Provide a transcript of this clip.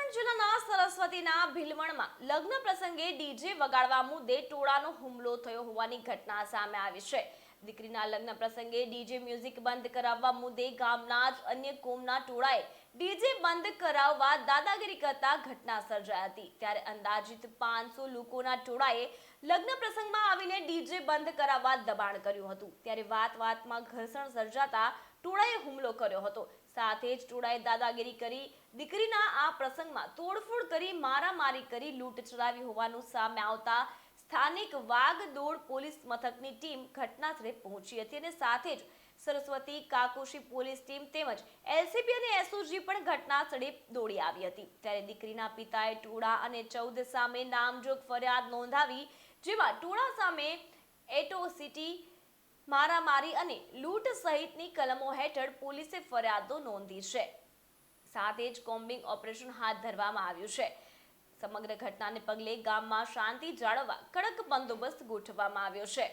પાટણ જિલ્લાના સરસ્વતીના ભીલવણમાં લગ્ન પ્રસંગે ડીજે વગાડવા મુદ્દે ટોળાનો હુમલો થયો હોવાની ઘટના સામે આવી છે. દીકરીના લગ્ન પ્રસંગે ડીજે મ્યુઝિક બંધ કરાવવા મુદ્દે ગામના જ અન્ય કોમના ટોળાએ ડીજે બંધ કરાવવા દાદાગીરી કરતા ઘટના સર્જાઈ હતી. ત્યારે અંદાજિત 500 લોકોના ટોળાએ લગ્ન પ્રસંગમાં આવીને ડીજે બંધ કરાવવા દબાણ કર્યું હતું. ત્યારે વાતમાં ઘર્ષણ સર્જાતા ટોળાએ હુમલો કર્યો હતો. સાથે જ ટોળાએ દાદાગીરી કરી દીકરીના આ પ્રસંગમાં તોડફોડ કરી મારામારી કરી લૂંટ ચલાવી હોવાનું સામે આવતા સ્થાનિક વાઘદોડ પોલીસ મથકની ટીમ ઘટનાસ્થળે પહોંચી હતી અને સાથે જ સરસ્વતી કાકોશી પોલીસ ટીમ તેમજ એલસીબી અને એસઓજી પણ ઘટનાસ્થળે દોડી આવી હતી. ત્યારે દીકરીના પિતાએ ટોળા અને 14 સામે નામજોગ ફરિયાદ નોંધાવી, જેમાં ટોળા સામે એટ્રોસિટી, મારામારી અને લૂંટ સહિતની કલમો હેઠળ પોલીસે ફરિયાદો નોંધી છે. સાથે જ કોમ્બિંગ ઓપરેશન હાથ ધરવામાં આવ્યું છે. સમગ્ર ઘટનાને પગલે ગામમાં શાંતિ જાળવવા કડક બંદોબસ્ત ગોઠવવામાં આવ્યો છે.